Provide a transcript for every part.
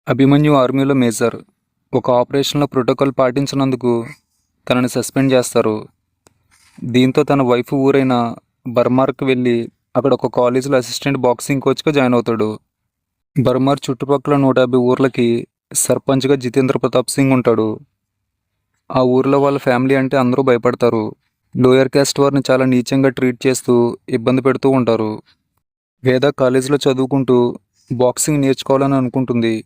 అభిమన్యు ఆర్మీలో మేజర్. ఒక ఆపరేషన్లో ప్రోటోకాల్ పాటించినందుకు తనని సస్పెండ్ చేస్తారు. దీంతో తన వైఫ్ ఊరైన బర్మార్కి వెళ్ళి అక్కడ ఒక కాలేజీలో అసిస్టెంట్ బాక్సింగ్ కోచ్గా జాయిన్ అవుతాడు. బర్మార్ చుట్టుపక్కల 150 ఊర్లకి సర్పంచ్గా జితేంద్ర ప్రతాప్ సింగ్ ఉంటాడు. ఆ ఊర్లో వాళ్ళ ఫ్యామిలీ అంటే అందరూ భయపడతారు. లోయర్ క్యాస్ట్ వారిని చాలా నీచంగా ట్రీట్ చేస్తూ ఇబ్బంది పెడుతూ ఉంటారు. వేద కాలేజీలో చదువుకుంటూ బాక్సింగ్ నేర్చుకోవాలని అనుకుంటుంది.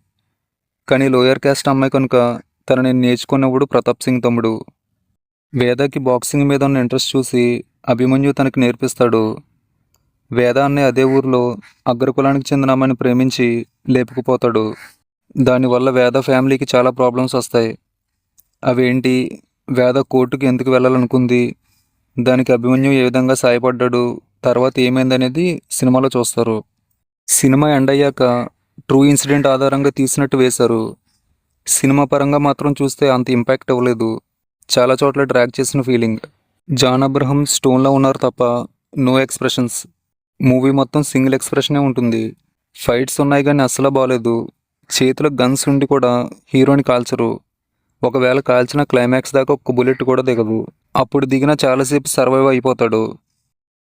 కానీ లోయర్ క్యాస్ట్ అమ్మాయి కనుక తనని నేర్చుకున్నప్పుడు ప్రతాప్ సింగ్ తమ్ముడు. వేదకి బాక్సింగ్ మీద ఉన్న ఇంట్రెస్ట్ చూసి అభిమన్యు తనకి నేర్పిస్తాడు. వేద అనే అదే ఊరిలో అగ్రకులానికి చెందిన అమ్మాయిని ప్రేమించి లేపుకుపోతాడు. దానివల్ల వేద ఫ్యామిలీకి చాలా ప్రాబ్లమ్స్ వస్తాయి. అవేంటి, వేద కోర్టుకి ఎందుకు వెళ్ళాలనుకుంది, దానికి అభిమన్యు ఏ విధంగా సాయపడ్డాడు, తర్వాత ఏమైందనేది సినిమాలో చూస్తారు. సినిమా ఎండ్ అయ్యాక ట్రూ ఇన్సిడెంట్ ఆధారంగా తీసినట్టు వేశారు. సినిమా పరంగా మాత్రం చూస్తే అంత ఇంపాక్ట్ అవ్వలేదు. చాలా చోట్ల డ్రాగ్ చేసిన ఫీలింగ్. జాన్ అబ్రహం స్టోన్లో ఉన్నారు తప్ప నో ఎక్స్ప్రెషన్స్. మూవీ మొత్తం సింగిల్ ఎక్స్ప్రెషనే ఉంటుంది. ఫైట్స్ ఉన్నాయి కానీ అస్సలు బాగలేదు. చేతిలో గన్స్ ఉండి కూడా హీరోని కాల్చరు. ఒకవేళ కాల్చిన క్లైమాక్స్ దాకా ఒక్క బుల్లెట్ కూడా దిగదు. అప్పుడు దిగిన చాలాసేపు సర్వైవ్ అయిపోతాడు.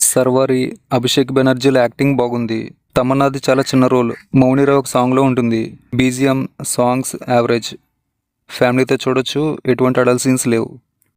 సర్వారి అభిషేక్ బెనర్జీల యాక్టింగ్ బాగుంది. తమన్నాది చాలా చిన్న రోల్. మౌనిరావు ఒక సాంగ్లో ఉంటుంది. BGM, songs average. ఫ్యామిలీతో చూడొచ్చు, ఎటువంటి అడల్ట్ సీన్స్ లేవు.